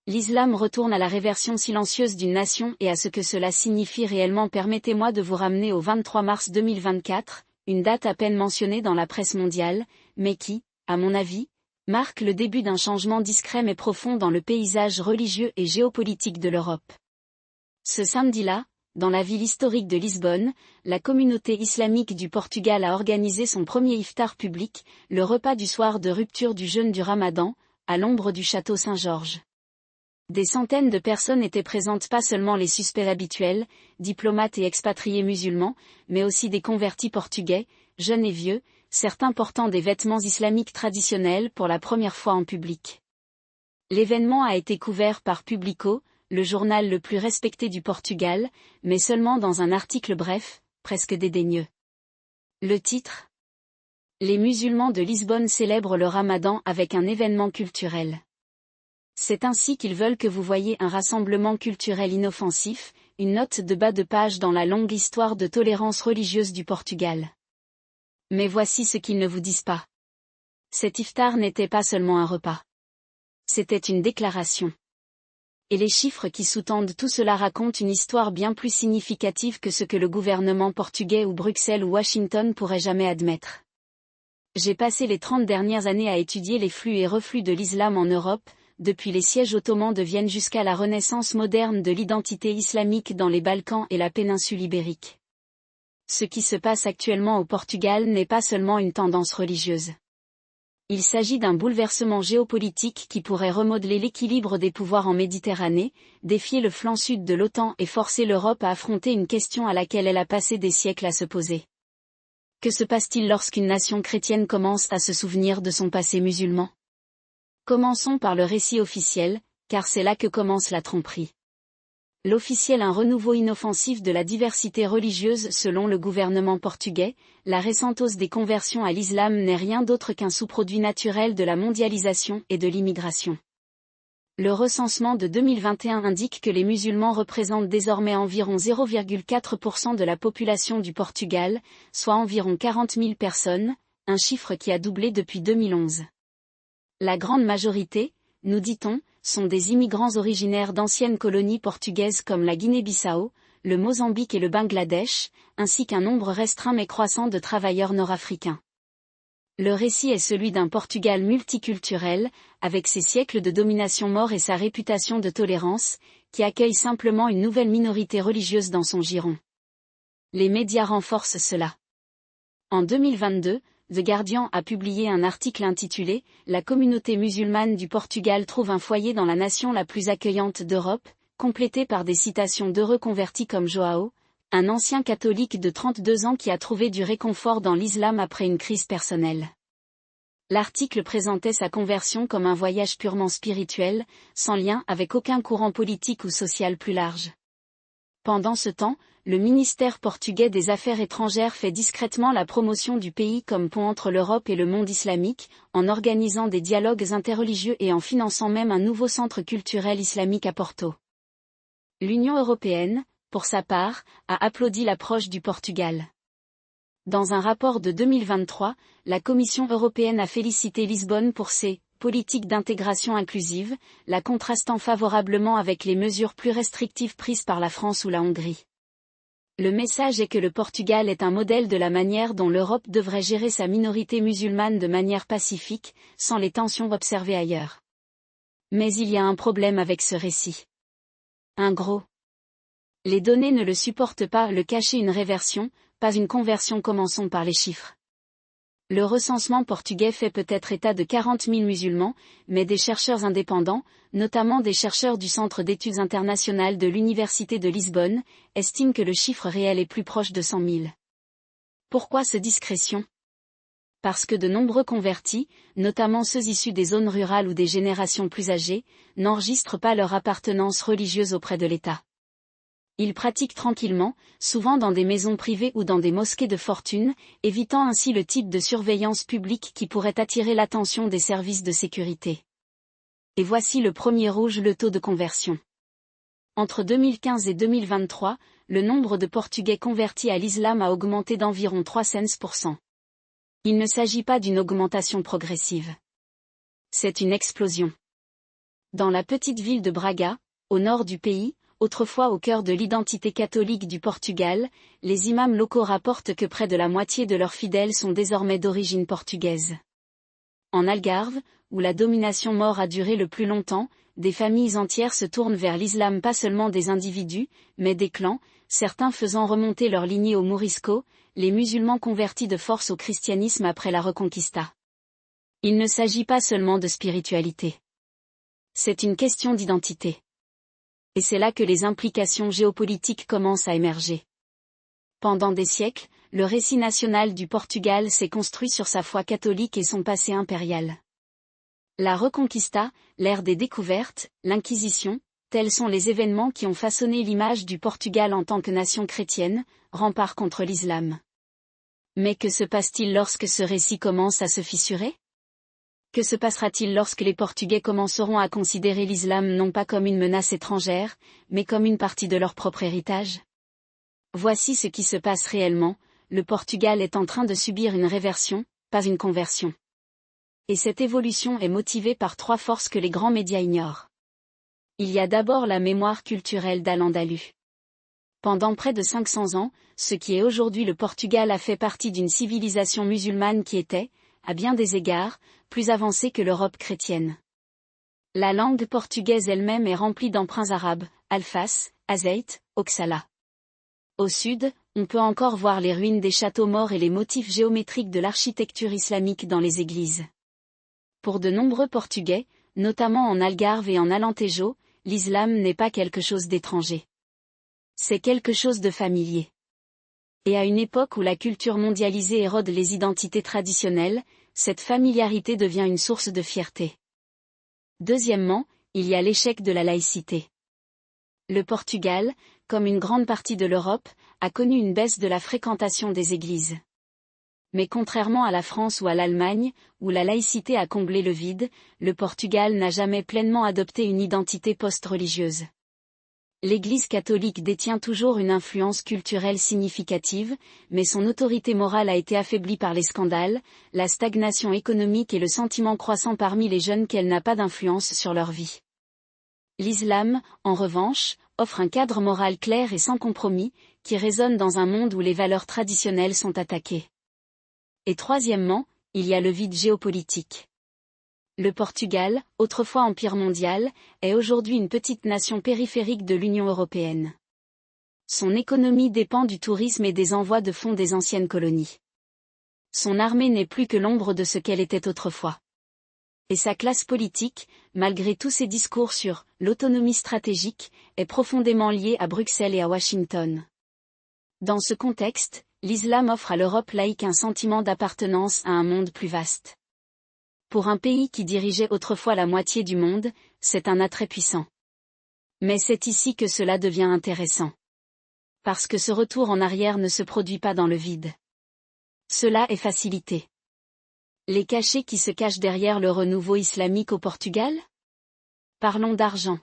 L'islam retourne à la réversion silencieuse d'une nation et à ce que cela signifie réellement. Permettez-moi de vous ramener au 23 mars 2024, une date à peine mentionnée dans la presse mondiale, mais qui, à mon avis, marque le début d'un changement discret mais profond dans le paysage religieux et géopolitique de l'Europe. Ce samedi-là, dans la ville historique de Lisbonne, la communauté islamique du Portugal a organisé son premier iftar public, le repas du soir de rupture du jeûne du Ramadan, à l'ombre du château Saint-Georges. Des centaines de personnes étaient présentes, pas seulement les suspects habituels, diplomates et expatriés musulmans, mais aussi des convertis portugais, jeunes et vieux, certains portant des vêtements islamiques traditionnels pour la première fois en public. L'événement a été couvert par Publico, le journal le plus respecté du Portugal, mais seulement dans un article bref, presque dédaigneux. Le titre : Les musulmans de Lisbonne célèbrent le Ramadan avec un événement culturel. C'est ainsi qu'ils veulent que vous voyiez un rassemblement culturel inoffensif, une note de bas de page dans la longue histoire de tolérance religieuse du Portugal. Mais voici ce qu'ils ne vous disent pas. Cet iftar n'était pas seulement un repas. C'était une déclaration. Et les chiffres qui sous-tendent tout cela racontent une histoire bien plus significative que ce que le gouvernement portugais ou Bruxelles ou Washington pourraient jamais admettre. J'ai passé les 30 dernières années à étudier les flux et reflux de l'islam en Europe, depuis les sièges ottomans de Vienne jusqu'à la renaissance moderne de l'identité islamique dans les Balkans et la péninsule ibérique. Ce qui se passe actuellement au Portugal n'est pas seulement une tendance religieuse. Il s'agit d'un bouleversement géopolitique qui pourrait remodeler l'équilibre des pouvoirs en Méditerranée, défier le flanc sud de l'OTAN et forcer l'Europe à affronter une question à laquelle elle a passé des siècles à se poser. Que se passe-t-il lorsqu'une nation chrétienne commence à se souvenir de son passé musulman ? Commençons par le récit officiel, car c'est là que commence la tromperie. L'officiel: un renouveau inoffensif de la diversité religieuse selon le gouvernement portugais. La récente hausse des conversions à l'islam n'est rien d'autre qu'un sous-produit naturel de la mondialisation et de l'immigration. Le recensement de 2021 indique que les musulmans représentent désormais environ 0,4% de la population du Portugal, soit environ 40 000 personnes, un chiffre qui a doublé depuis 2011. La grande majorité, nous dit-on, sont des immigrants originaires d'anciennes colonies portugaises comme la Guinée-Bissau, le Mozambique et le Bangladesh, ainsi qu'un nombre restreint mais croissant de travailleurs nord-africains. Le récit est celui d'un Portugal multiculturel, avec ses siècles de domination mort et sa réputation de tolérance, qui accueille simplement une nouvelle minorité religieuse dans son giron. Les médias renforcent cela. En 2022, The Guardian a publié un article intitulé « La communauté musulmane du Portugal trouve un foyer dans la nation la plus accueillante d'Europe », complété par des citations d'heureux convertis comme Joao, un ancien catholique de 32 ans qui a trouvé du réconfort dans l'islam après une crise personnelle. L'article présentait sa conversion comme un voyage purement spirituel, sans lien avec aucun courant politique ou social plus large. Pendant ce temps, le ministère portugais des Affaires étrangères fait discrètement la promotion du pays comme pont entre l'Europe et le monde islamique, en organisant des dialogues interreligieux et en finançant même un nouveau centre culturel islamique à Porto. L'Union européenne, pour sa part, a applaudi l'approche du Portugal. Dans un rapport de 2023, la Commission européenne a félicité Lisbonne pour ses politiques d'intégration inclusive, la contrastant favorablement avec les mesures plus restrictives prises par la France ou la Hongrie. Le message est que le Portugal est un modèle de la manière dont l'Europe devrait gérer sa minorité musulmane de manière pacifique, sans les tensions observées ailleurs. Mais il y a un problème avec ce récit. Un gros. Les données ne le supportent pas. Le cacher: une réversion, pas une conversion. Commençons par les chiffres. Le recensement portugais fait peut-être état de 40 000 musulmans, mais des chercheurs indépendants, notamment des chercheurs du Centre d'études internationales de l'Université de Lisbonne, estiment que le chiffre réel est plus proche de 100 000. Pourquoi cette discrétion ? Parce que de nombreux convertis, notamment ceux issus des zones rurales ou des générations plus âgées, n'enregistrent pas leur appartenance religieuse auprès de l'État. Ils pratiquent tranquillement, souvent dans des maisons privées ou dans des mosquées de fortune, évitant ainsi le type de surveillance publique qui pourrait attirer l'attention des services de sécurité. Et voici le premier rouge: le taux de conversion. Entre 2015 et 2023, le nombre de Portugais convertis à l'islam a augmenté d'environ 300%. Il ne s'agit pas d'une augmentation progressive. C'est une explosion. Dans la petite ville de Braga, au nord du pays, autrefois au cœur de l'identité catholique du Portugal, les imams locaux rapportent que près de la moitié de leurs fidèles sont désormais d'origine portugaise. En Algarve, où la domination maure a duré le plus longtemps, des familles entières se tournent vers l'islam, pas seulement des individus, mais des clans, certains faisant remonter leur lignée au Morisco, les musulmans convertis de force au christianisme après la Reconquista. Il ne s'agit pas seulement de spiritualité. C'est une question d'identité. Et c'est là que les implications géopolitiques commencent à émerger. Pendant des siècles, le récit national du Portugal s'est construit sur sa foi catholique et son passé impérial. La Reconquista, l'ère des découvertes, l'Inquisition, tels sont les événements qui ont façonné l'image du Portugal en tant que nation chrétienne, rempart contre l'islam. Mais que se passe-t-il lorsque ce récit commence à se fissurer ? Que se passera-t-il lorsque les Portugais commenceront à considérer l'islam non pas comme une menace étrangère, mais comme une partie de leur propre héritage ? Voici ce qui se passe réellement, le Portugal est en train de subir une réversion, pas une conversion. Et cette évolution est motivée par trois forces que les grands médias ignorent. Il y a d'abord la mémoire culturelle d'Al-Andalus. Pendant près de 500 ans, ce qui est aujourd'hui le Portugal a fait partie d'une civilisation musulmane qui était, à bien des égards, plus avancée que l'Europe chrétienne. La langue portugaise elle-même est remplie d'emprunts arabes, alfas, azeit, oxala. Au sud, on peut encore voir les ruines des châteaux morts et les motifs géométriques de l'architecture islamique dans les églises. Pour de nombreux Portugais, notamment en Algarve et en Alentejo, l'islam n'est pas quelque chose d'étranger. C'est quelque chose de familier. Et à une époque où la culture mondialisée érode les identités traditionnelles, cette familiarité devient une source de fierté. Deuxièmement, il y a l'échec de la laïcité. Le Portugal, comme une grande partie de l'Europe, a connu une baisse de la fréquentation des églises. Mais contrairement à la France ou à l'Allemagne, où la laïcité a comblé le vide, le Portugal n'a jamais pleinement adopté une identité post-religieuse. L'Église catholique détient toujours une influence culturelle significative, mais son autorité morale a été affaiblie par les scandales, la stagnation économique et le sentiment croissant parmi les jeunes qu'elle n'a pas d'influence sur leur vie. L'islam, en revanche, offre un cadre moral clair et sans compromis, qui résonne dans un monde où les valeurs traditionnelles sont attaquées. Et troisièmement, il y a le vide géopolitique. Le Portugal, autrefois empire mondial, est aujourd'hui une petite nation périphérique de l'Union européenne. Son économie dépend du tourisme et des envois de fonds des anciennes colonies. Son armée n'est plus que l'ombre de ce qu'elle était autrefois. Et sa classe politique, malgré tous ses discours sur l'autonomie stratégique, est profondément liée à Bruxelles et à Washington. Dans ce contexte, l'islam offre à l'Europe laïque un sentiment d'appartenance à un monde plus vaste. Pour un pays qui dirigeait autrefois la moitié du monde, c'est un attrait puissant. Mais c'est ici que cela devient intéressant. Parce que ce retour en arrière ne se produit pas dans le vide. Cela est facilité. Les cachets qui se cachent derrière le renouveau islamique au Portugal ? Parlons d'argent.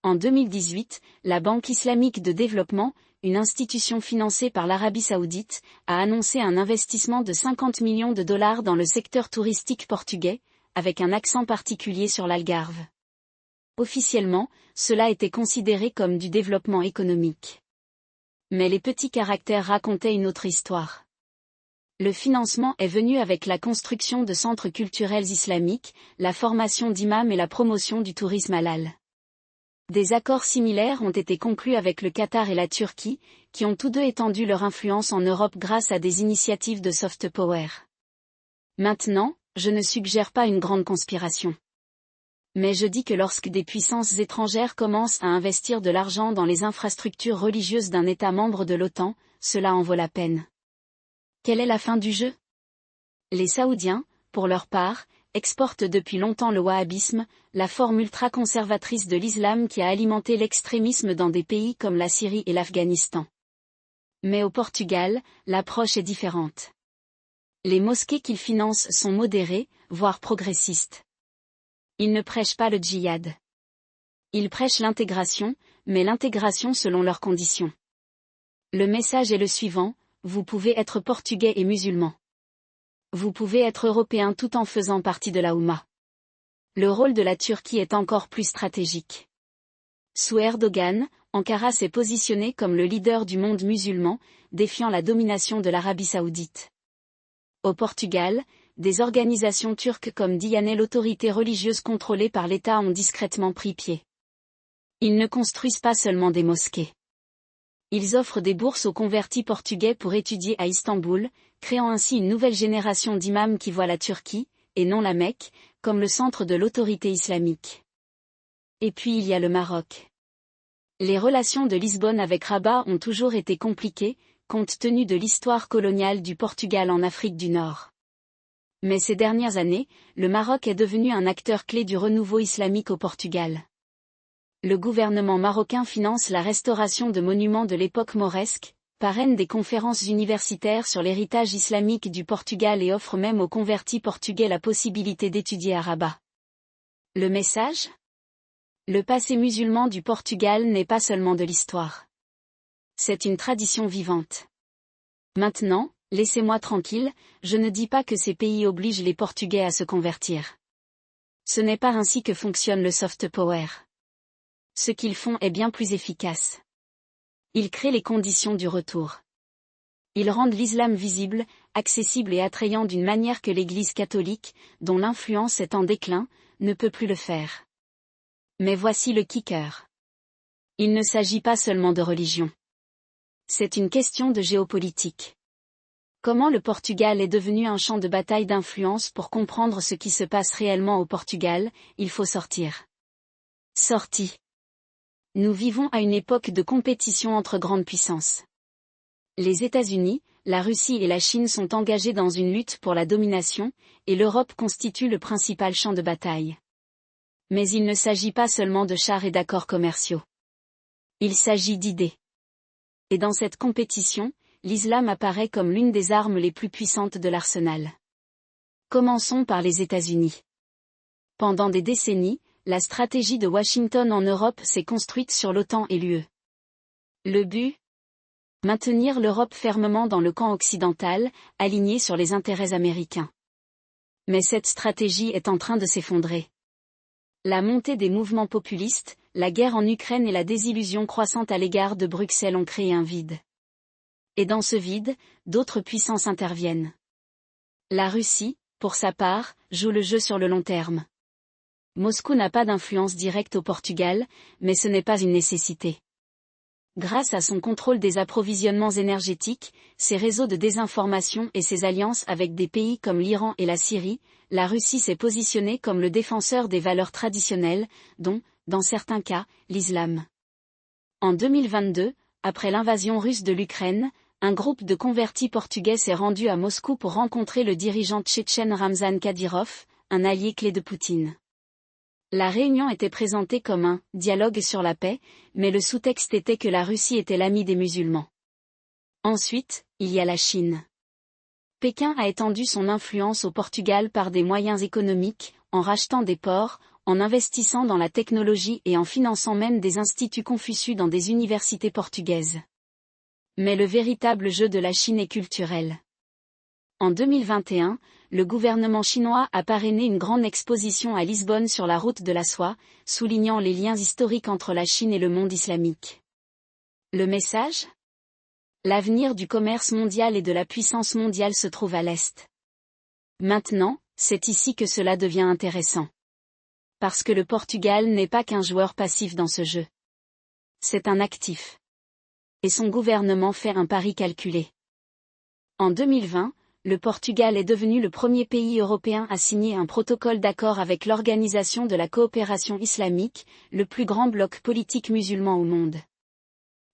En 2018, la Banque islamique de développement, une institution financée par l'Arabie saoudite, a annoncé un investissement de 50 millions de dollars dans le secteur touristique portugais, avec un accent particulier sur l'Algarve. Officiellement, cela était considéré comme du développement économique. Mais les petits caractères racontaient une autre histoire. Le financement est venu avec la construction de centres culturels islamiques, la formation d'imams et la promotion du tourisme halal. Des accords similaires ont été conclus avec le Qatar et la Turquie, qui ont tous deux étendu leur influence en Europe grâce à des initiatives de soft power. Maintenant, je ne suggère pas une grande conspiration. Mais je dis que lorsque des puissances étrangères commencent à investir de l'argent dans les infrastructures religieuses d'un État membre de l'OTAN, cela en vaut la peine. Quelle est la fin du jeu ? Les Saoudiens, pour leur part, exportent depuis longtemps le wahhabisme, la forme ultra-conservatrice de l'islam qui a alimenté l'extrémisme dans des pays comme la Syrie et l'Afghanistan. Mais au Portugal, l'approche est différente. Les mosquées qu'ils financent sont modérées, voire progressistes. Ils ne prêchent pas le djihad. Ils prêchent l'intégration, mais l'intégration selon leurs conditions. Le message est le suivant, vous pouvez être portugais et musulman. Vous pouvez être européen tout en faisant partie de la Oumma. Le rôle de la Turquie est encore plus stratégique. Sous Erdogan, Ankara s'est positionné comme le leader du monde musulman, défiant la domination de l'Arabie saoudite. Au Portugal, des organisations turques comme Diyanet, l'autorité religieuse contrôlée par l'État, ont discrètement pris pied. Ils ne construisent pas seulement des mosquées. Ils offrent des bourses aux convertis portugais pour étudier à Istanbul, créant ainsi une nouvelle génération d'imams qui voient la Turquie, et non la Mecque, comme le centre de l'autorité islamique. Et puis il y a le Maroc. Les relations de Lisbonne avec Rabat ont toujours été compliquées, compte tenu de l'histoire coloniale du Portugal en Afrique du Nord. Mais ces dernières années, le Maroc est devenu un acteur clé du renouveau islamique au Portugal. Le gouvernement marocain finance la restauration de monuments de l'époque mauresque, parraine des conférences universitaires sur l'héritage islamique du Portugal et offre même aux convertis portugais la possibilité d'étudier à Rabat. Le message ? Le passé musulman du Portugal n'est pas seulement de l'histoire. C'est une tradition vivante. Maintenant, laissez-moi tranquille, je ne dis pas que ces pays obligent les Portugais à se convertir. Ce n'est pas ainsi que fonctionne le soft power. Ce qu'ils font est bien plus efficace. Ils créent les conditions du retour. Ils rendent l'islam visible, accessible et attrayant d'une manière que l'Église catholique, dont l'influence est en déclin, ne peut plus le faire. Mais voici le kicker. Il ne s'agit pas seulement de religion. C'est une question de géopolitique. Comment le Portugal est devenu un champ de bataille d'influence? Pour comprendre ce qui se passe réellement au Portugal, il faut sortir. Sortie. Nous vivons à une époque de compétition entre grandes puissances. Les États-Unis, la Russie et la Chine sont engagés dans une lutte pour la domination, et l'Europe constitue le principal champ de bataille. Mais il ne s'agit pas seulement de chars et d'accords commerciaux. Il s'agit d'idées. Et dans cette compétition, l'islam apparaît comme l'une des armes les plus puissantes de l'arsenal. Commençons par les États-Unis. Pendant des décennies, la stratégie de Washington en Europe s'est construite sur l'OTAN et l'UE. Le but ? Maintenir l'Europe fermement dans le camp occidental, alignée sur les intérêts américains. Mais cette stratégie est en train de s'effondrer. La montée des mouvements populistes, la guerre en Ukraine et la désillusion croissante à l'égard de Bruxelles ont créé un vide. Et dans ce vide, d'autres puissances interviennent. La Russie, pour sa part, joue le jeu sur le long terme. Moscou n'a pas d'influence directe au Portugal, mais ce n'est pas une nécessité. Grâce à son contrôle des approvisionnements énergétiques, ses réseaux de désinformation et ses alliances avec des pays comme l'Iran et la Syrie, la Russie s'est positionnée comme le défenseur des valeurs traditionnelles, dont, dans certains cas, l'islam. En 2022, après l'invasion russe de l'Ukraine, un groupe de convertis portugais s'est rendu à Moscou pour rencontrer le dirigeant tchétchène Ramzan Kadyrov, un allié clé de Poutine. La réunion était présentée comme un « dialogue sur la paix », mais le sous-texte était que la Russie était l'ami des musulmans. Ensuite, il y a la Chine. Pékin a étendu son influence au Portugal par des moyens économiques, en rachetant des ports, en investissant dans la technologie et en finançant même des instituts Confucius dans des universités portugaises. Mais le véritable jeu de la Chine est culturel. En 2021, le gouvernement chinois a parrainé une grande exposition à Lisbonne sur la route de la soie, soulignant les liens historiques entre la Chine et le monde islamique. Le message ? L'avenir du commerce mondial et de la puissance mondiale se trouve à l'Est. Maintenant, c'est ici que cela devient intéressant. Parce que le Portugal n'est pas qu'un joueur passif dans ce jeu. C'est un actif. Et son gouvernement fait un pari calculé. En 2020, le Portugal est devenu le premier pays européen à signer un protocole d'accord avec l'Organisation de la coopération islamique, le plus grand bloc politique musulman au monde.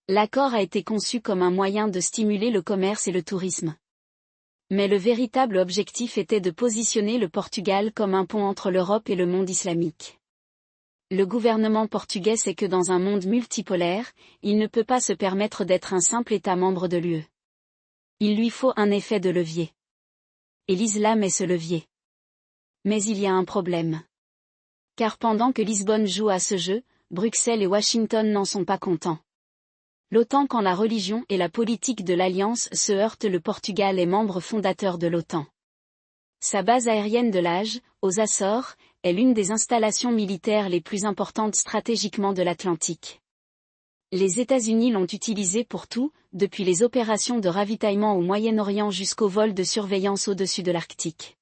L'accord a été conçu comme un moyen de stimuler le commerce et le tourisme. Mais le véritable objectif était de positionner le Portugal comme un pont entre l'Europe et le monde islamique. Le gouvernement portugais sait que dans un monde multipolaire, il ne peut pas se permettre d'être un simple État membre de l'UE. Il lui faut un effet de levier. Et l'islam est ce levier. Mais il y a un problème. Car pendant que Lisbonne joue à ce jeu, Bruxelles et Washington n'en sont pas contents. L'OTAN, quand la religion et la politique de l'Alliance se heurtent, le Portugal est membre fondateur de l'OTAN. Sa base aérienne de l'Age, aux Açores, est l'une des installations militaires les plus importantes stratégiquement de l'Atlantique. Les États-Unis l'ont utilisée pour tout, depuis les opérations de ravitaillement au Moyen-Orient jusqu'aux vols de surveillance au-dessus de l'Arctique.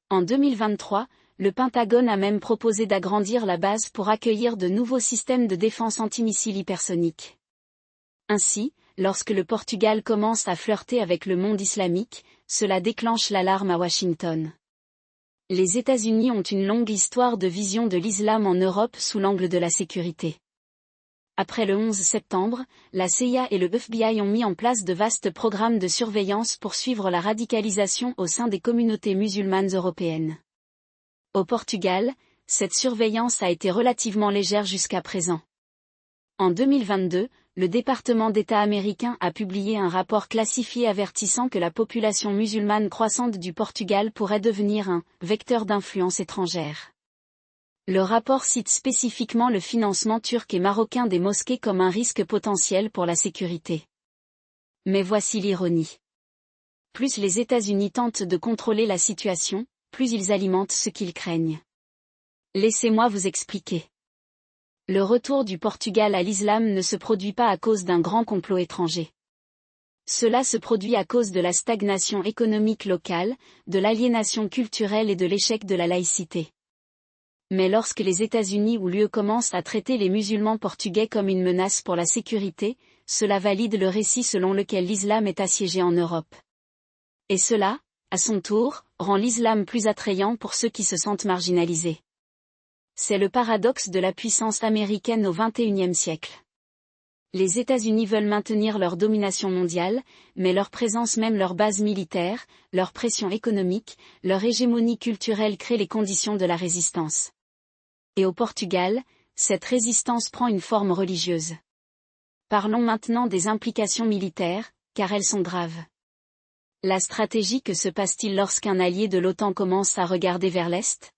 En 2023, le Pentagone a même proposé d'agrandir la base pour accueillir de nouveaux systèmes de défense antimissiles hypersoniques. Ainsi, lorsque le Portugal commence à flirter avec le monde islamique, cela déclenche l'alarme à Washington. Les États-Unis ont une longue histoire de vision de l'islam en Europe sous l'angle de la sécurité. Après le 11 septembre, la CIA et le FBI ont mis en place de vastes programmes de surveillance pour suivre la radicalisation au sein des communautés musulmanes européennes. Au Portugal, cette surveillance a été relativement légère jusqu'à présent. En 2022, le département d'État américain a publié un rapport classifié avertissant que la population musulmane croissante du Portugal pourrait devenir un « vecteur d'influence étrangère ». Le rapport cite spécifiquement le financement turc et marocain des mosquées comme un risque potentiel pour la sécurité. Mais voici l'ironie. Plus les États-Unis tentent de contrôler la situation, plus ils alimentent ce qu'ils craignent. Laissez-moi vous expliquer. Le retour du Portugal à l'islam ne se produit pas à cause d'un grand complot étranger. Cela se produit à cause de la stagnation économique locale, de l'aliénation culturelle et de l'échec de la laïcité. Mais lorsque les États-Unis ou l'UE commencent à traiter les musulmans portugais comme une menace pour la sécurité, cela valide le récit selon lequel l'islam est assiégé en Europe. Et cela, à son tour, rend l'islam plus attrayant pour ceux qui se sentent marginalisés. C'est le paradoxe de la puissance américaine au XXIe siècle. Les États-Unis veulent maintenir leur domination mondiale, mais leur présence, même leur base militaire, leur pression économique, leur hégémonie culturelle créent les conditions de la résistance. Et au Portugal, cette résistance prend une forme religieuse. Parlons maintenant des implications militaires, car elles sont graves. La stratégie: que se passe-t-il lorsqu'un allié de l'OTAN commence à regarder vers l'Est ?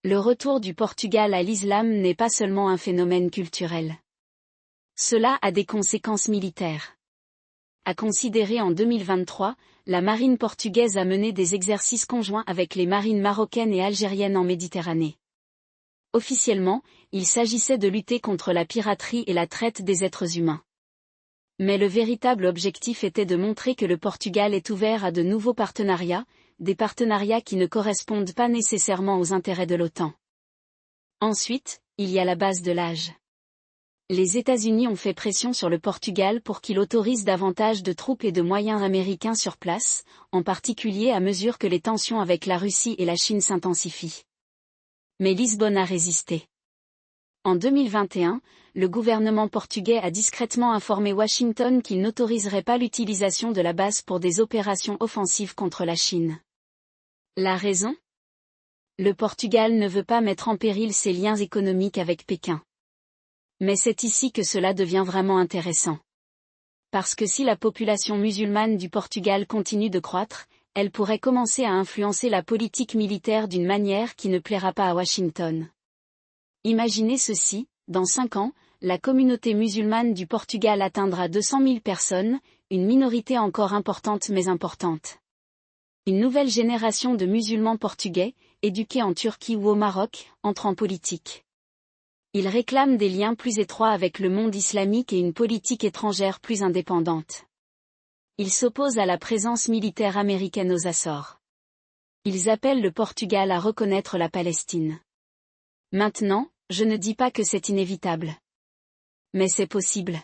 Le retour du Portugal à l'islam n'est pas seulement un phénomène culturel. Cela a des conséquences militaires. À considérer en 2023, la marine portugaise a mené des exercices conjoints avec les marines marocaines et algériennes en Méditerranée. Officiellement, il s'agissait de lutter contre la piraterie et la traite des êtres humains. Mais le véritable objectif était de montrer que le Portugal est ouvert à de nouveaux partenariats, des partenariats qui ne correspondent pas nécessairement aux intérêts de l'OTAN. Ensuite, il y a la base de l'âge. Les États-Unis ont fait pression sur le Portugal pour qu'il autorise davantage de troupes et de moyens américains sur place, en particulier à mesure que les tensions avec la Russie et la Chine s'intensifient. Mais Lisbonne a résisté. En 2021, le gouvernement portugais a discrètement informé Washington qu'il n'autoriserait pas l'utilisation de la base pour des opérations offensives contre la Chine. La raison ? Le Portugal ne veut pas mettre en péril ses liens économiques avec Pékin. Mais c'est ici que cela devient vraiment intéressant. Parce que si la population musulmane du Portugal continue de croître, elle pourrait commencer à influencer la politique militaire d'une manière qui ne plaira pas à Washington. Imaginez ceci, dans 5 ans, la communauté musulmane du Portugal atteindra 200 000 personnes, une minorité encore importante mais importante. Une nouvelle génération de musulmans portugais, éduqués en Turquie ou au Maroc, entre en politique. Ils réclament des liens plus étroits avec le monde islamique et une politique étrangère plus indépendante. Ils s'opposent à la présence militaire américaine aux Açores. Ils appellent le Portugal à reconnaître la Palestine. Maintenant, je ne dis pas que c'est inévitable. Mais c'est possible.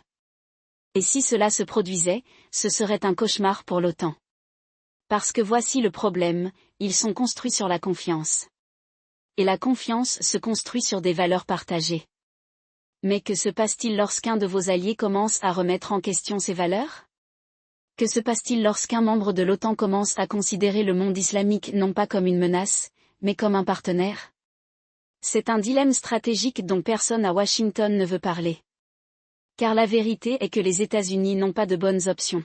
Et si cela se produisait, ce serait un cauchemar pour l'OTAN. Parce que voici le problème, ils sont construits sur la confiance. Et la confiance se construit sur des valeurs partagées. Mais que se passe-t-il lorsqu'un de vos alliés commence à remettre en question ces valeurs ? Que se passe-t-il lorsqu'un membre de l'OTAN commence à considérer le monde islamique non pas comme une menace, mais comme un partenaire ? C'est un dilemme stratégique dont personne à Washington ne veut parler. Car la vérité est que les États-Unis n'ont pas de bonnes options.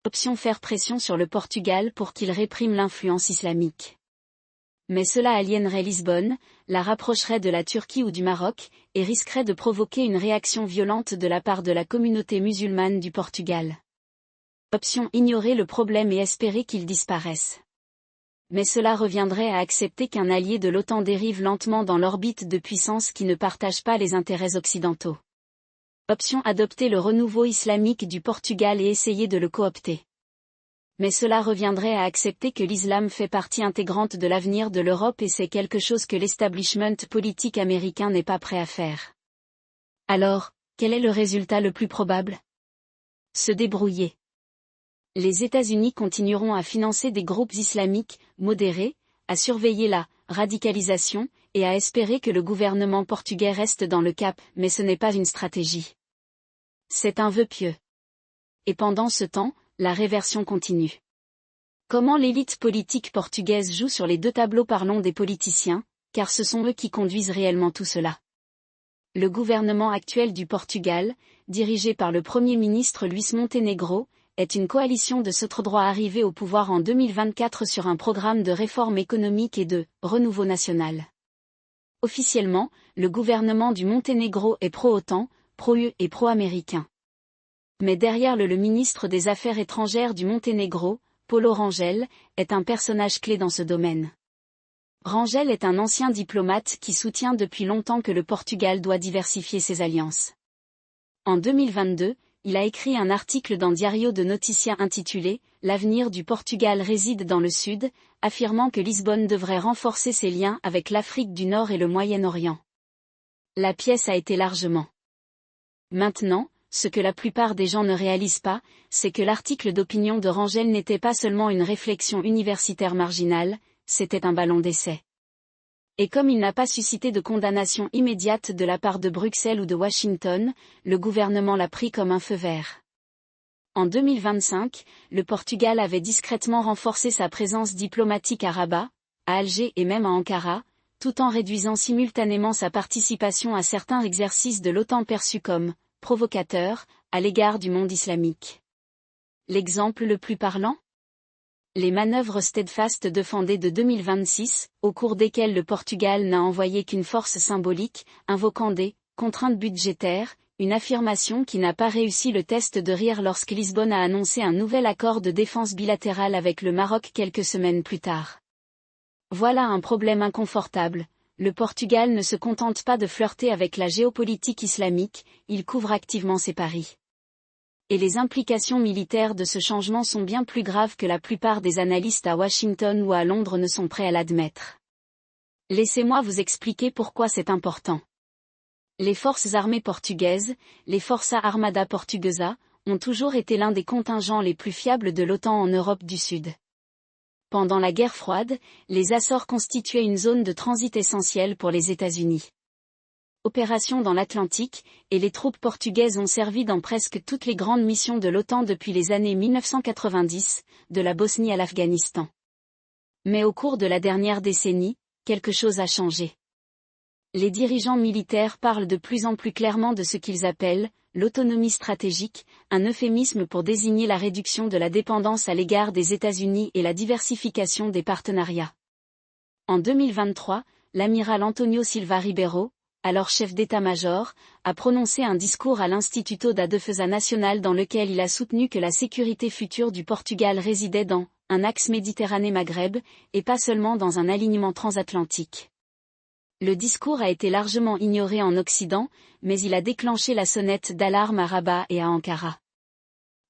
Option: faire pression sur le Portugal pour qu'il réprime l'influence islamique. Mais cela aliénerait Lisbonne, la rapprocherait de la Turquie ou du Maroc, et risquerait de provoquer une réaction violente de la part de la communauté musulmane du Portugal. Option: ignorer le problème et espérer qu'il disparaisse. Mais cela reviendrait à accepter qu'un allié de l'OTAN dérive lentement dans l'orbite de puissances qui ne partagent pas les intérêts occidentaux. Option adopter le renouveau islamique du Portugal et essayer de le coopter. Mais cela reviendrait à accepter que l'islam fait partie intégrante de l'avenir de l'Europe et c'est quelque chose que l'establishment politique américain n'est pas prêt à faire. Alors, quel est le résultat le plus probable? Se débrouiller. Les États-Unis continueront à financer des groupes islamiques, modérés, à surveiller la radicalisation, et à espérer que le gouvernement portugais reste dans le cap, mais ce n'est pas une stratégie. C'est un vœu pieux. Et pendant ce temps, la réversion continue. Comment l'élite politique portugaise joue sur les deux tableaux? Parlons des politiciens, car ce sont eux qui conduisent réellement tout cela. Le gouvernement actuel du Portugal, dirigé par le Premier ministre Luís Montenegro, est une coalition de centre-droit arrivée au pouvoir en 2024 sur un programme de réforme économique et de renouveau national. Officiellement, le gouvernement du Monténégro est pro-OTAN, pro-UE et pro-américain. Mais derrière le ministre des Affaires étrangères du Monténégro, Paulo Rangel, est un personnage clé dans ce domaine. Rangel est un ancien diplomate qui soutient depuis longtemps que le Portugal doit diversifier ses alliances. En 2022, il a écrit un article dans Diário de Notícia intitulé « L'avenir du Portugal réside dans le Sud », affirmant que Lisbonne devrait renforcer ses liens avec l'Afrique du Nord et le Moyen-Orient. La pièce a été largement. Maintenant, ce que la plupart des gens ne réalisent pas, c'est que l'article d'opinion de Rangel n'était pas seulement une réflexion universitaire marginale, c'était un ballon d'essai. Et comme il n'a pas suscité de condamnation immédiate de la part de Bruxelles ou de Washington, le gouvernement l'a pris comme un feu vert. En 2025, le Portugal avait discrètement renforcé sa présence diplomatique à Rabat, à Alger et même à Ankara, tout en réduisant simultanément sa participation à certains exercices de l'OTAN perçus comme provocateurs à l'égard du monde islamique. L'exemple le plus parlant ? Les manœuvres Steadfast de Vendée de 2026, au cours desquelles le Portugal n'a envoyé qu'une force symbolique, invoquant des contraintes budgétaires, une affirmation qui n'a pas réussi le test de rire lorsque Lisbonne a annoncé un nouvel accord de défense bilatéral avec le Maroc quelques semaines plus tard. Voilà un problème inconfortable. Le Portugal ne se contente pas de flirter avec la géopolitique islamique, il couvre activement ses paris. Et les implications militaires de ce changement sont bien plus graves que la plupart des analystes à Washington ou à Londres ne sont prêts à l'admettre. Laissez-moi vous expliquer pourquoi c'est important. Les forces armées portugaises, les Força Armada Portuguesa, ont toujours été l'un des contingents les plus fiables de l'OTAN en Europe du Sud. Pendant la guerre froide, les Açores constituaient une zone de transit essentielle pour les États-Unis. Opération dans l'Atlantique, et les troupes portugaises ont servi dans presque toutes les grandes missions de l'OTAN depuis les années 1990, de la Bosnie à l'Afghanistan. Mais au cours de la dernière décennie, quelque chose a changé. Les dirigeants militaires parlent de plus en plus clairement de ce qu'ils appellent l'autonomie stratégique, un euphémisme pour désigner la réduction de la dépendance à l'égard des États-Unis et la diversification des partenariats. En 2023, l'amiral Antonio Silva Ribeiro, alors chef d'état-major, a prononcé un discours à l'Instituto da Defesa Nacional dans lequel il a soutenu que la sécurité future du Portugal résidait dans un axe Méditerranée-Maghreb, et pas seulement dans un alignement transatlantique. Le discours a été largement ignoré en Occident, mais il a déclenché la sonnette d'alarme à Rabat et à Ankara.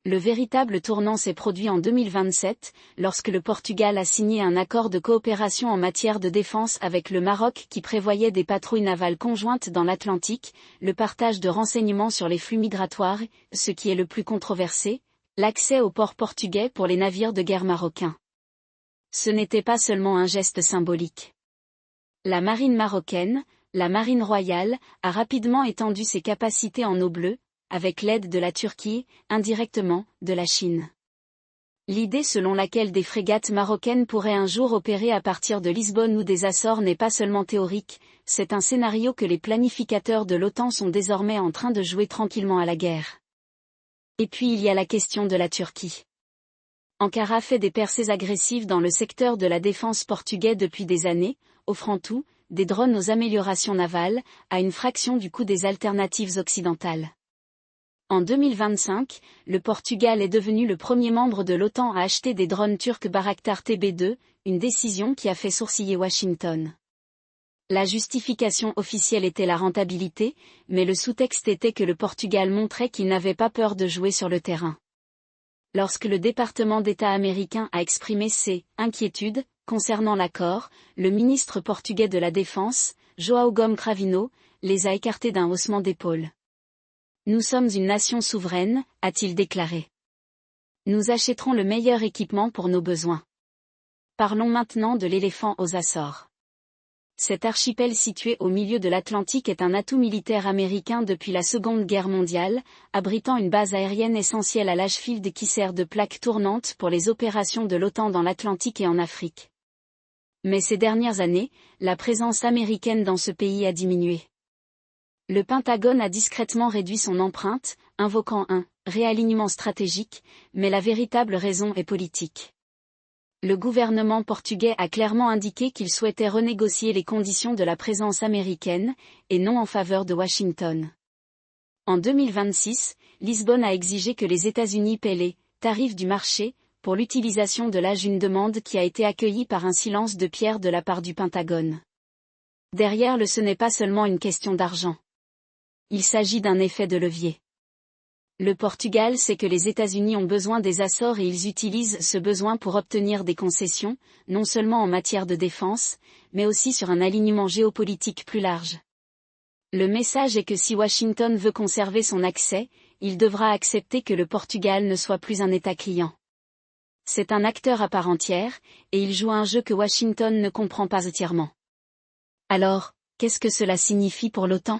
Le véritable tournant s'est produit en 2027, lorsque le Portugal a signé un accord de coopération en matière de défense avec le Maroc qui prévoyait des patrouilles navales conjointes dans l'Atlantique, le partage de renseignements sur les flux migratoires, ce qui est le plus controversé, l'accès aux ports portugais pour les navires de guerre marocains. Ce n'était pas seulement un geste symbolique. La marine marocaine, la marine royale, a rapidement étendu ses capacités en eau bleue, avec l'aide de la Turquie, indirectement, de la Chine. L'idée selon laquelle des frégates marocaines pourraient un jour opérer à partir de Lisbonne ou des Açores n'est pas seulement théorique, c'est un scénario que les planificateurs de l'OTAN sont désormais en train de jouer tranquillement à la guerre. Et puis il y a la question de la Turquie. Ankara fait des percées agressives dans le secteur de la défense portugais depuis des années, offrant tout, des drones aux améliorations navales, à une fraction du coût des alternatives occidentales. En 2025, le Portugal est devenu le premier membre de l'OTAN à acheter des drones turcs Bayraktar TB2, une décision qui a fait sourciller Washington. La justification officielle était la rentabilité, mais le sous-texte était que le Portugal montrait qu'il n'avait pas peur de jouer sur le terrain. Lorsque le département d'État américain a exprimé ses inquiétudes concernant l'accord, le ministre portugais de la Défense, João Gomes Cravinho, les a écartés d'un haussement d'épaule. Nous sommes une nation souveraine, a-t-il déclaré. Nous achèterons le meilleur équipement pour nos besoins. Parlons maintenant de l'éléphant aux Açores. Cet archipel situé au milieu de l'Atlantique est un atout militaire américain depuis la Seconde Guerre mondiale, abritant une base aérienne essentielle à Lashfield qui sert de plaque tournante pour les opérations de l'OTAN dans l'Atlantique et en Afrique. Mais ces dernières années, la présence américaine dans ce pays a diminué. Le Pentagone a discrètement réduit son empreinte, invoquant un réalignement stratégique, mais la véritable raison est politique. Le gouvernement portugais a clairement indiqué qu'il souhaitait renégocier les conditions de la présence américaine, et non en faveur de Washington. En 2026, Lisbonne a exigé que les États-Unis paient les tarifs du marché pour l'utilisation de l'âge, une demande qui a été accueillie par un silence de pierre de la part du Pentagone. Derrière ce n'est pas seulement une question d'argent. Il s'agit d'un effet de levier. Le Portugal sait que les États-Unis ont besoin des Açores et ils utilisent ce besoin pour obtenir des concessions, non seulement en matière de défense, mais aussi sur un alignement géopolitique plus large. Le message est que si Washington veut conserver son accès, il devra accepter que le Portugal ne soit plus un État client. C'est un acteur à part entière, et il joue un jeu que Washington ne comprend pas entièrement. Alors, qu'est-ce que cela signifie pour l'OTAN ?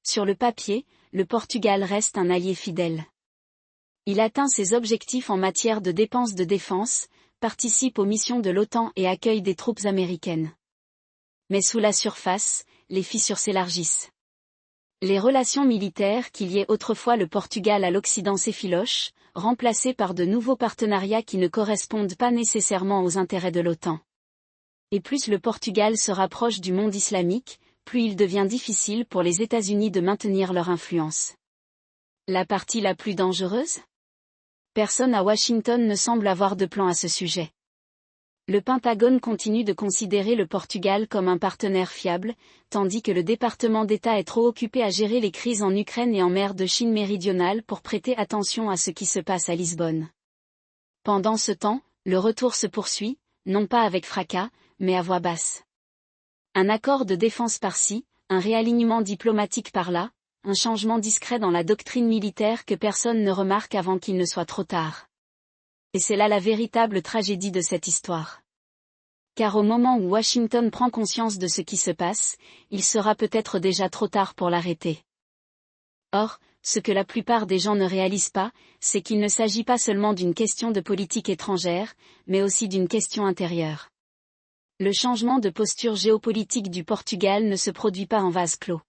Sur le papier, le Portugal reste un allié fidèle. Il atteint ses objectifs en matière de dépenses de défense, participe aux missions de l'OTAN et accueille des troupes américaines. Mais sous la surface, les fissures s'élargissent. Les relations militaires qui liaient autrefois le Portugal à l'Occident s'effilochent, remplacées par de nouveaux partenariats qui ne correspondent pas nécessairement aux intérêts de l'OTAN. Et plus le Portugal se rapproche du monde islamique, plus il devient difficile pour les États-Unis de maintenir leur influence. La partie la plus dangereuse ? Personne à Washington ne semble avoir de plan à ce sujet. Le Pentagone continue de considérer le Portugal comme un partenaire fiable, tandis que le département d'État est trop occupé à gérer les crises en Ukraine et en mer de Chine méridionale pour prêter attention à ce qui se passe à Lisbonne. Pendant ce temps, le retour se poursuit, non pas avec fracas, mais à voix basse. Un accord de défense par-ci, un réalignement diplomatique par-là, un changement discret dans la doctrine militaire que personne ne remarque avant qu'il ne soit trop tard. Et c'est là la véritable tragédie de cette histoire. Car au moment où Washington prend conscience de ce qui se passe, il sera peut-être déjà trop tard pour l'arrêter. Or, ce que la plupart des gens ne réalisent pas, c'est qu'il ne s'agit pas seulement d'une question de politique étrangère, mais aussi d'une question intérieure. Le changement de posture géopolitique du Portugal ne se produit pas en vase clos.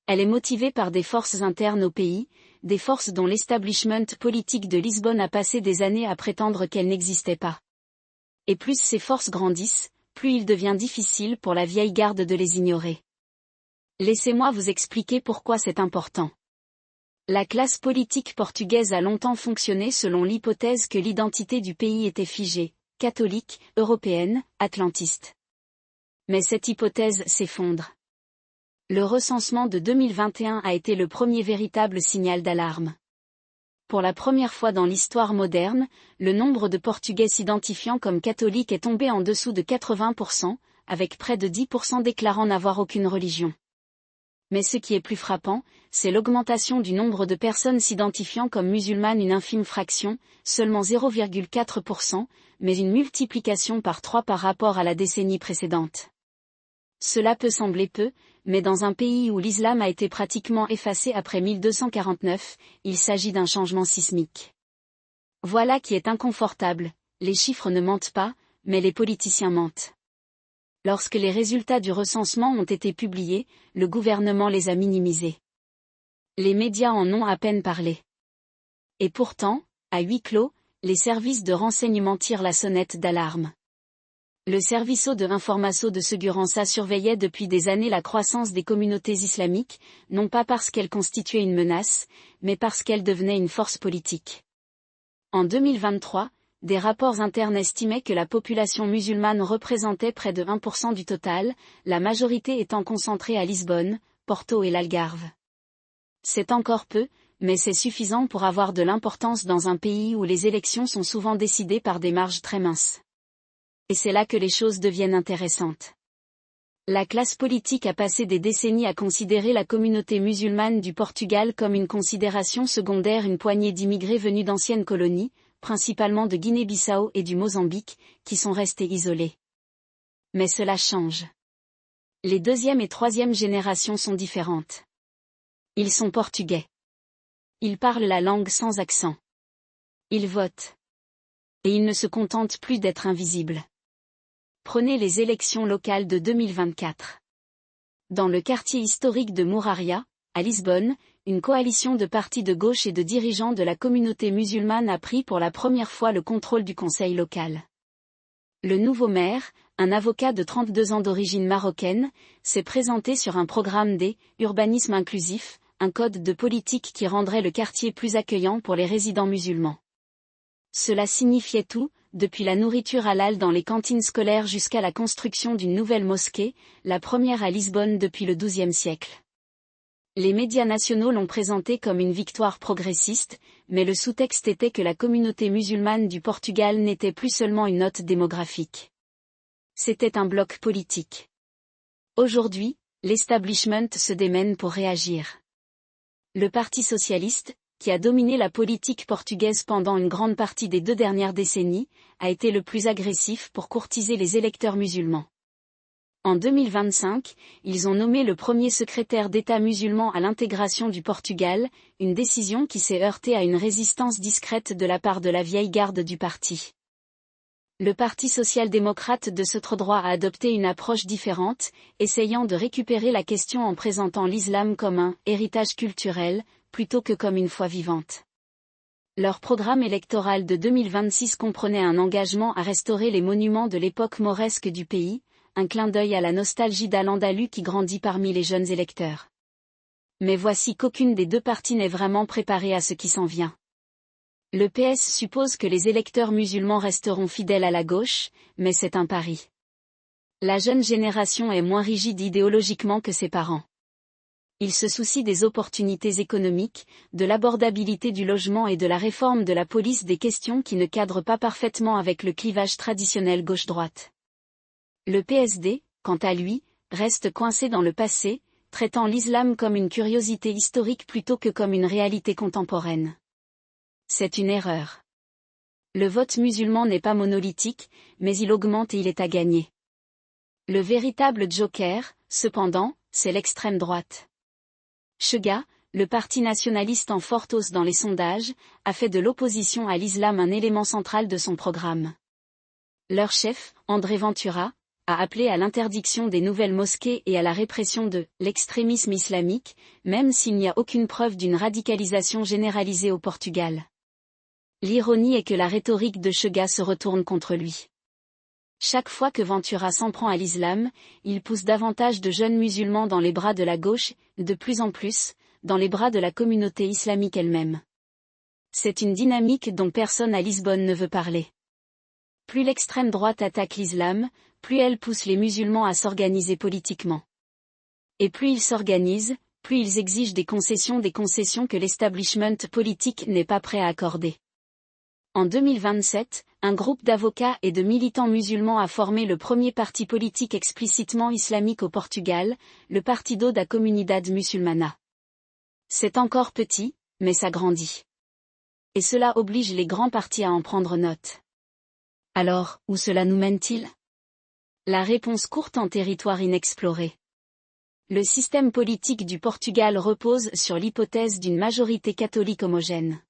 Elle est motivée par des forces internes au pays, des forces dont l'establishment politique de Lisbonne a passé des années à prétendre qu'elles n'existaient pas. Et plus ces forces grandissent, plus il devient difficile pour la vieille garde de les ignorer. Laissez-moi vous expliquer pourquoi c'est important. La classe politique portugaise a longtemps fonctionné selon l'hypothèse que l'identité du pays était figée, catholique, européenne, atlantiste. Mais cette hypothèse s'effondre. Le recensement de 2021 a été le premier véritable signal d'alarme. Pour la première fois dans l'histoire moderne, le nombre de Portugais s'identifiant comme catholiques est tombé en dessous de 80%, avec près de 10% déclarant n'avoir aucune religion. Mais ce qui est plus frappant, c'est l'augmentation du nombre de personnes s'identifiant comme musulmanes, une infime fraction, seulement 0,4%, mais une multiplication par 3 par rapport à la décennie précédente. Cela peut sembler peu, mais dans un pays où l'islam a été pratiquement effacé après 1249, il s'agit d'un changement sismique. Voilà qui est inconfortable, les chiffres ne mentent pas, mais les politiciens mentent. Lorsque les résultats du recensement ont été publiés, le gouvernement les a minimisés. Les médias en ont à peine parlé. Et pourtant, à huis clos, les services de renseignement tirent la sonnette d'alarme. Le Serviço de Informação de Segurança surveillait depuis des années la croissance des communautés islamiques, non pas parce qu'elles constituaient une menace, mais parce qu'elles devenaient une force politique. En 2023, des rapports internes estimaient que la population musulmane représentait près de 1% du total, la majorité étant concentrée à Lisbonne, Porto et l'Algarve. C'est encore peu, mais c'est suffisant pour avoir de l'importance dans un pays où les élections sont souvent décidées par des marges très minces. Et c'est là que les choses deviennent intéressantes. La classe politique a passé des décennies à considérer la communauté musulmane du Portugal comme une considération secondaire, une poignée d'immigrés venus d'anciennes colonies, principalement de Guinée-Bissau et du Mozambique, qui sont restés isolés. Mais cela change. Les deuxième et troisième générations sont différentes. Ils sont portugais. Ils parlent la langue sans accent. Ils votent. Et ils ne se contentent plus d'être invisibles. Prenez les élections locales de 2024. Dans le quartier historique de Mouraria, à Lisbonne, une coalition de partis de gauche et de dirigeants de la communauté musulmane a pris pour la première fois le contrôle du conseil local. Le nouveau maire, un avocat de 32 ans d'origine marocaine, s'est présenté sur un programme urbanisme inclusif, un code de politique qui rendrait le quartier plus accueillant pour les résidents musulmans. Cela signifiait tout, depuis la nourriture halal dans les cantines scolaires jusqu'à la construction d'une nouvelle mosquée, la première à Lisbonne depuis le XIIe siècle. Les médias nationaux l'ont présenté comme une victoire progressiste, mais le sous-texte était que la communauté musulmane du Portugal n'était plus seulement une note démographique. C'était un bloc politique. Aujourd'hui, l'establishment se démène pour réagir. Le Parti socialiste, qui a dominé la politique portugaise pendant une grande partie des 2 dernières décennies, a été le plus agressif pour courtiser les électeurs musulmans. En 2025, ils ont nommé le premier secrétaire d'État musulman à l'intégration du Portugal, une décision qui s'est heurtée à une résistance discrète de la part de la vieille garde du parti. Le Parti social-démocrate de centre-droit a adopté une approche différente, essayant de récupérer la question en présentant l'islam comme un « héritage culturel », plutôt que comme une foi vivante. Leur programme électoral de 2026 comprenait un engagement à restaurer les monuments de l'époque mauresque du pays, un clin d'œil à la nostalgie d'Al-Andalus qui grandit parmi les jeunes électeurs. Mais voici qu'aucune des 2 parties n'est vraiment préparée à ce qui s'en vient. Le PS suppose que les électeurs musulmans resteront fidèles à la gauche, mais c'est un pari. La jeune génération est moins rigide idéologiquement que ses parents. Ils se soucient des opportunités économiques, de l'abordabilité du logement et de la réforme de la police, des questions qui ne cadrent pas parfaitement avec le clivage traditionnel gauche-droite. Le PSD, quant à lui, reste coincé dans le passé, traitant l'islam comme une curiosité historique plutôt que comme une réalité contemporaine. C'est une erreur. Le vote musulman n'est pas monolithique, mais il augmente et il est à gagner. Le véritable joker, cependant, c'est l'extrême droite. Chega, le parti nationaliste en forte hausse dans les sondages, a fait de l'opposition à l'islam un élément central de son programme. Leur chef, André Ventura, a appelé à l'interdiction des nouvelles mosquées et à la répression de l'extrémisme islamique, même s'il n'y a aucune preuve d'une radicalisation généralisée au Portugal. L'ironie est que la rhétorique de Chega se retourne contre lui. Chaque fois que Ventura s'en prend à l'islam, il pousse davantage de jeunes musulmans dans les bras de la gauche, de plus en plus, dans les bras de la communauté islamique elle-même. C'est une dynamique dont personne à Lisbonne ne veut parler. Plus l'extrême droite attaque l'islam, plus elle pousse les musulmans à s'organiser politiquement. Et plus ils s'organisent, plus ils exigent des concessions que l'establishment politique n'est pas prêt à accorder. En 2027, un groupe d'avocats et de militants musulmans a formé le premier parti politique explicitement islamique au Portugal, le Partido da Comunidade Muçulmana. C'est encore petit, mais ça grandit. Et cela oblige les grands partis à en prendre note. Alors, où cela nous mène-t-il ? La réponse courte: en territoire inexploré. Le système politique du Portugal repose sur l'hypothèse d'une majorité catholique homogène.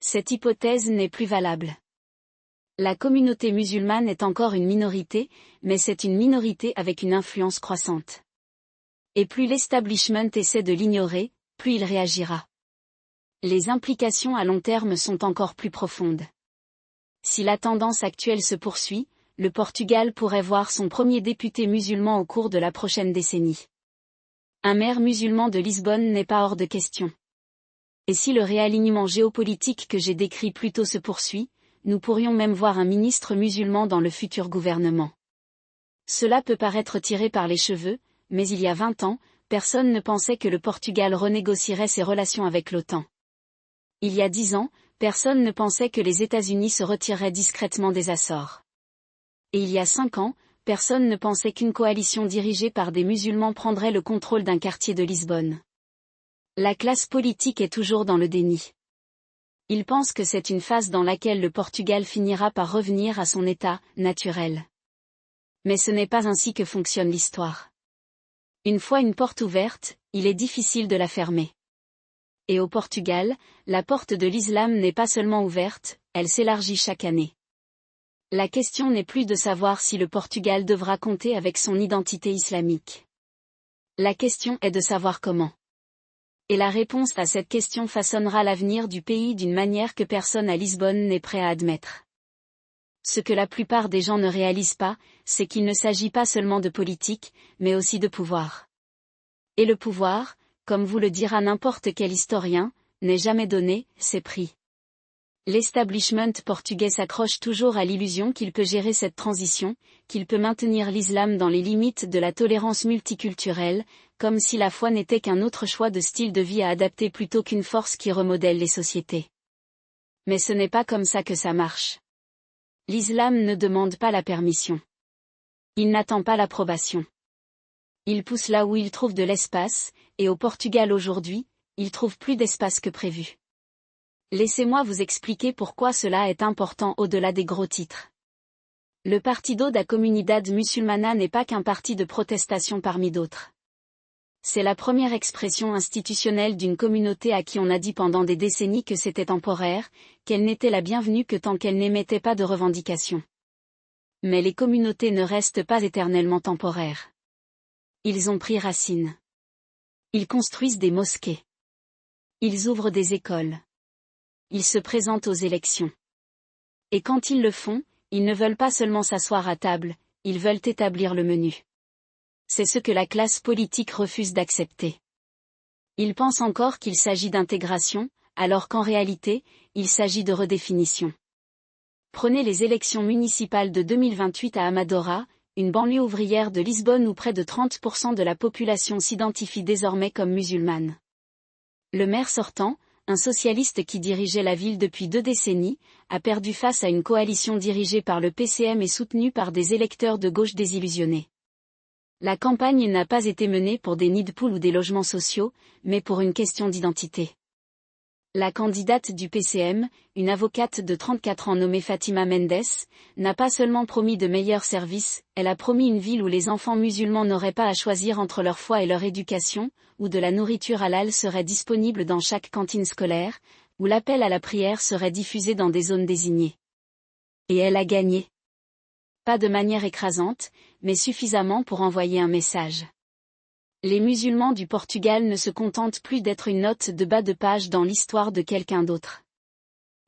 Cette hypothèse n'est plus valable. La communauté musulmane est encore une minorité, mais c'est une minorité avec une influence croissante. Et plus l'establishment essaie de l'ignorer, plus il réagira. Les implications à long terme sont encore plus profondes. Si la tendance actuelle se poursuit, le Portugal pourrait voir son premier député musulman au cours de la prochaine décennie. Un maire musulman de Lisbonne n'est pas hors de question. Et si le réalignement géopolitique que j'ai décrit plus tôt se poursuit, nous pourrions même voir un ministre musulman dans le futur gouvernement. Cela peut paraître tiré par les cheveux, mais il y a 20 ans, personne ne pensait que le Portugal renégocierait ses relations avec l'OTAN. Il y a 10 ans, personne ne pensait que les États-Unis se retireraient discrètement des Açores. Et il y a 5 ans, personne ne pensait qu'une coalition dirigée par des musulmans prendrait le contrôle d'un quartier de Lisbonne. La classe politique est toujours dans le déni. Ils pensent que c'est une phase dans laquelle le Portugal finira par revenir à son état naturel. Mais ce n'est pas ainsi que fonctionne l'histoire. Une fois une porte ouverte, il est difficile de la fermer. Et au Portugal, la porte de l'islam n'est pas seulement ouverte, elle s'élargit chaque année. La question n'est plus de savoir si le Portugal devra compter avec son identité islamique. La question est de savoir comment. Et la réponse à cette question façonnera l'avenir du pays d'une manière que personne à Lisbonne n'est prêt à admettre. Ce que la plupart des gens ne réalisent pas, c'est qu'il ne s'agit pas seulement de politique, mais aussi de pouvoir. Et le pouvoir, comme vous le dira n'importe quel historien, n'est jamais donné, c'est pris. L'establishment portugais s'accroche toujours à l'illusion qu'il peut gérer cette transition, qu'il peut maintenir l'islam dans les limites de la tolérance multiculturelle, comme si la foi n'était qu'un autre choix de style de vie à adapter plutôt qu'une force qui remodèle les sociétés. Mais ce n'est pas comme ça que ça marche. L'islam ne demande pas la permission. Il n'attend pas l'approbation. Il pousse là où il trouve de l'espace, et au Portugal aujourd'hui, il trouve plus d'espace que prévu. Laissez-moi vous expliquer pourquoi cela est important au-delà des gros titres. Le Partido da Comunidade Muçulmana n'est pas qu'un parti de protestation parmi d'autres. C'est la première expression institutionnelle d'une communauté à qui on a dit pendant des décennies que c'était temporaire, qu'elle n'était la bienvenue que tant qu'elle n'émettait pas de revendications. Mais les communautés ne restent pas éternellement temporaires. Ils ont pris racine. Ils construisent des mosquées. Ils ouvrent des écoles. Ils se présentent aux élections. Et quand ils le font, ils ne veulent pas seulement s'asseoir à table, ils veulent établir le menu. C'est ce que la classe politique refuse d'accepter. Ils pensent encore qu'il s'agit d'intégration, alors qu'en réalité, il s'agit de redéfinition. Prenez les élections municipales de 2028 à Amadora, une banlieue ouvrière de Lisbonne où près de 30% de la population s'identifie désormais comme musulmane. Le maire sortant, un socialiste qui dirigeait la ville depuis 2 décennies, a perdu face à une coalition dirigée par le PCM et soutenue par des électeurs de gauche désillusionnés. La campagne n'a pas été menée pour des nids de poules ou des logements sociaux, mais pour une question d'identité. La candidate du PCM, une avocate de 34 ans nommée Fatima Mendes, n'a pas seulement promis de meilleurs services, elle a promis une ville où les enfants musulmans n'auraient pas à choisir entre leur foi et leur éducation, où de la nourriture halal serait disponible dans chaque cantine scolaire, où l'appel à la prière serait diffusé dans des zones désignées. Et elle a gagné. Pas de manière écrasante, mais suffisamment pour envoyer un message. Les musulmans du Portugal ne se contentent plus d'être une note de bas de page dans l'histoire de quelqu'un d'autre.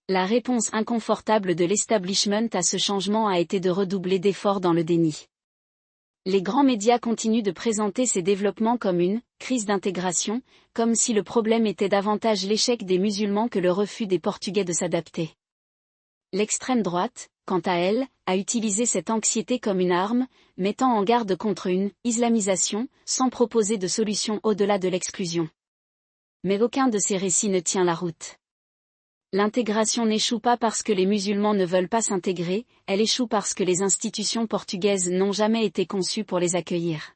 La réponse inconfortable de l'establishment à ce changement a été de redoubler d'efforts dans le déni. Les grands médias continuent de présenter ces développements comme une crise d'intégration, comme si le problème était davantage l'échec des musulmans que le refus des Portugais de s'adapter. L'extrême droite, quant à elle, a utilisé cette anxiété comme une arme, mettant en garde contre une islamisation, sans proposer de solution au-delà de l'exclusion. Mais aucun de ces récits ne tient la route. L'intégration n'échoue pas parce que les musulmans ne veulent pas s'intégrer, elle échoue parce que les institutions portugaises n'ont jamais été conçues pour les accueillir.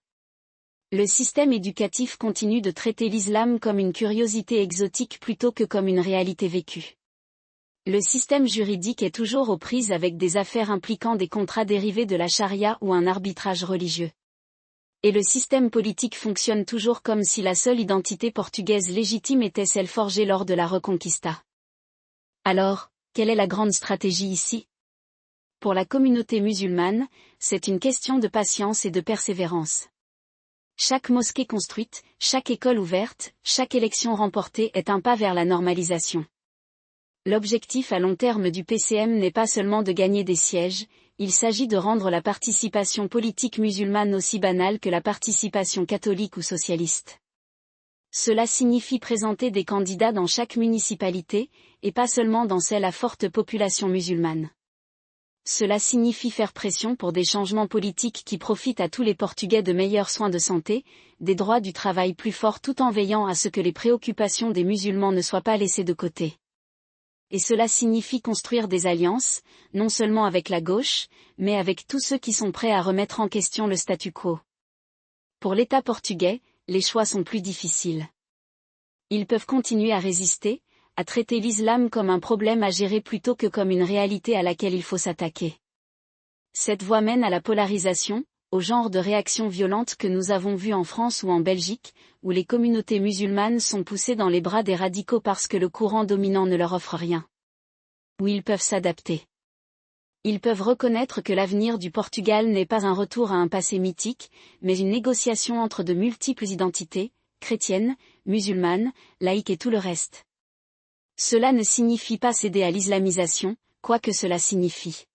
Le système éducatif continue de traiter l'islam comme une curiosité exotique plutôt que comme une réalité vécue. Le système juridique est toujours aux prises avec des affaires impliquant des contrats dérivés de la charia ou un arbitrage religieux. Et le système politique fonctionne toujours comme si la seule identité portugaise légitime était celle forgée lors de la Reconquista. Alors, quelle est la grande stratégie ici? Pour la communauté musulmane, c'est une question de patience et de persévérance. Chaque mosquée construite, chaque école ouverte, chaque élection remportée est un pas vers la normalisation. L'objectif à long terme du PCM n'est pas seulement de gagner des sièges, il s'agit de rendre la participation politique musulmane aussi banale que la participation catholique ou socialiste. Cela signifie présenter des candidats dans chaque municipalité, et pas seulement dans celle à forte population musulmane. Cela signifie faire pression pour des changements politiques qui profitent à tous les Portugais de meilleurs soins de santé, des droits du travail plus forts tout en veillant à ce que les préoccupations des musulmans ne soient pas laissées de côté. Et cela signifie construire des alliances, non seulement avec la gauche, mais avec tous ceux qui sont prêts à remettre en question le statu quo. Pour l'État portugais, les choix sont plus difficiles. Ils peuvent continuer à résister, à traiter l'islam comme un problème à gérer plutôt que comme une réalité à laquelle il faut s'attaquer. Cette voie mène à la polarisation, au genre de réactions violentes que nous avons vues en France ou en Belgique, où les communautés musulmanes sont poussées dans les bras des radicaux parce que le courant dominant ne leur offre rien. Où ils peuvent s'adapter. Ils peuvent reconnaître que l'avenir du Portugal n'est pas un retour à un passé mythique, mais une négociation entre de multiples identités, chrétiennes, musulmanes, laïques et tout le reste. Cela ne signifie pas céder à l'islamisation, quoi que cela signifie.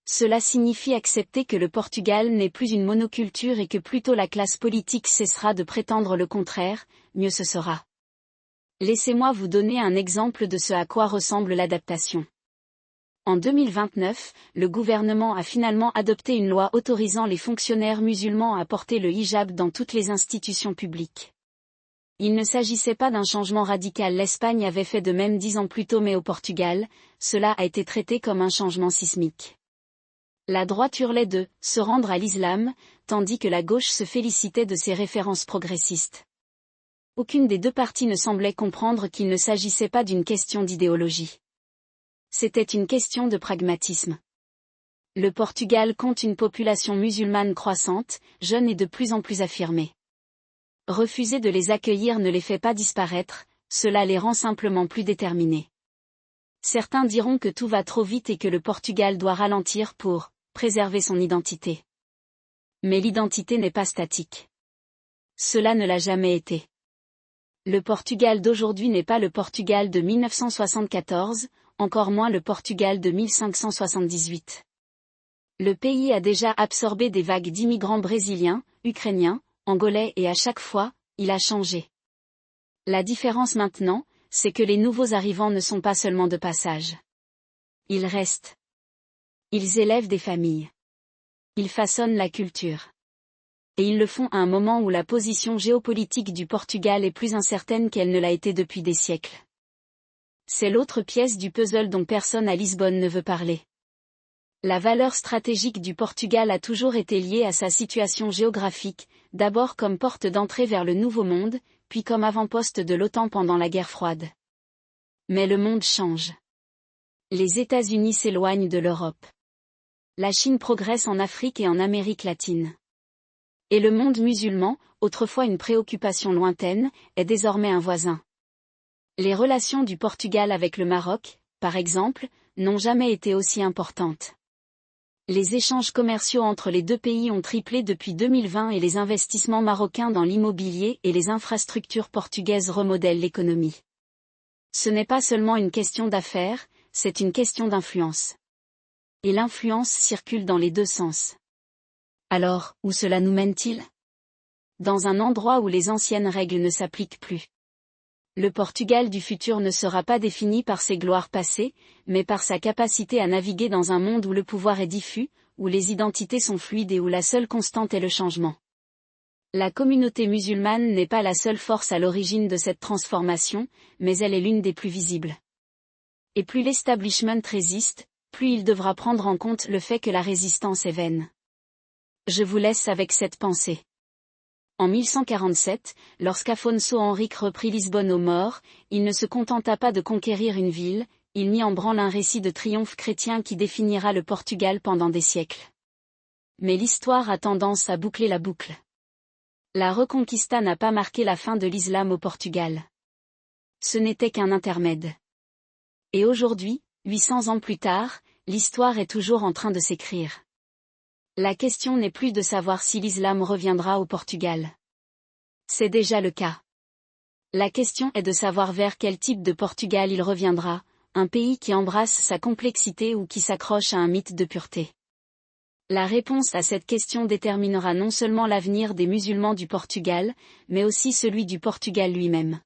Cela signifie accepter que le Portugal n'est plus une monoculture et que plutôt la classe politique cessera de prétendre le contraire, mieux ce sera. Laissez-moi vous donner un exemple de ce à quoi ressemble l'adaptation. En 2029, le gouvernement a finalement adopté une loi autorisant les fonctionnaires musulmans à porter le hijab dans toutes les institutions publiques. Il ne s'agissait pas d'un changement radical, l'Espagne avait fait de même 10 ans plus tôt, mais au Portugal, cela a été traité comme un changement sismique. La droite hurlait de « se rendre à l'islam », tandis que la gauche se félicitait de ses références progressistes. Aucune des deux parties ne semblait comprendre qu'il ne s'agissait pas d'une question d'idéologie. C'était une question de pragmatisme. Le Portugal compte une population musulmane croissante, jeune et de plus en plus affirmée. Refuser de les accueillir ne les fait pas disparaître, cela les rend simplement plus déterminés. Certains diront que tout va trop vite et que le Portugal doit ralentir pour préserver son identité. Mais l'identité n'est pas statique. Cela ne l'a jamais été. Le Portugal d'aujourd'hui n'est pas le Portugal de 1974, encore moins le Portugal de 1578. Le pays a déjà absorbé des vagues d'immigrants brésiliens, ukrainiens, angolais et à chaque fois, il a changé. La différence maintenant, c'est que les nouveaux arrivants ne sont pas seulement de passage. Ils restent. Ils élèvent des familles. Ils façonnent la culture. Et ils le font à un moment où la position géopolitique du Portugal est plus incertaine qu'elle ne l'a été depuis des siècles. C'est l'autre pièce du puzzle dont personne à Lisbonne ne veut parler. La valeur stratégique du Portugal a toujours été liée à sa situation géographique, d'abord comme porte d'entrée vers le Nouveau Monde, puis comme avant-poste de l'OTAN pendant la guerre froide. Mais le monde change. Les États-Unis s'éloignent de l'Europe. La Chine progresse en Afrique et en Amérique latine. Et le monde musulman, autrefois une préoccupation lointaine, est désormais un voisin. Les relations du Portugal avec le Maroc, par exemple, n'ont jamais été aussi importantes. Les échanges commerciaux entre les deux pays ont triplé depuis 2020 et les investissements marocains dans l'immobilier et les infrastructures portugaises remodèlent l'économie. Ce n'est pas seulement une question d'affaires, c'est une question d'influence. Et l'influence circule dans les deux sens. Alors, où cela nous mène-t-il ? Dans un endroit où les anciennes règles ne s'appliquent plus. Le Portugal du futur ne sera pas défini par ses gloires passées, mais par sa capacité à naviguer dans un monde où le pouvoir est diffus, où les identités sont fluides et où la seule constante est le changement. La communauté musulmane n'est pas la seule force à l'origine de cette transformation, mais elle est l'une des plus visibles. Et plus l'establishment résiste, plus il devra prendre en compte le fait que la résistance est vaine. Je vous laisse avec cette pensée. En 1147, lorsqu'Afonso Henrique reprit Lisbonne aux Maures, il ne se contenta pas de conquérir une ville, il mit en branle un récit de triomphe chrétien qui définira le Portugal pendant des siècles. Mais l'histoire a tendance à boucler la boucle. La Reconquista n'a pas marqué la fin de l'islam au Portugal. Ce n'était qu'un intermède. Et aujourd'hui, 800 ans plus tard, l'histoire est toujours en train de s'écrire. La question n'est plus de savoir si l'islam reviendra au Portugal. C'est déjà le cas. La question est de savoir vers quel type de Portugal il reviendra, un pays qui embrasse sa complexité ou qui s'accroche à un mythe de pureté. La réponse à cette question déterminera non seulement l'avenir des musulmans du Portugal, mais aussi celui du Portugal lui-même.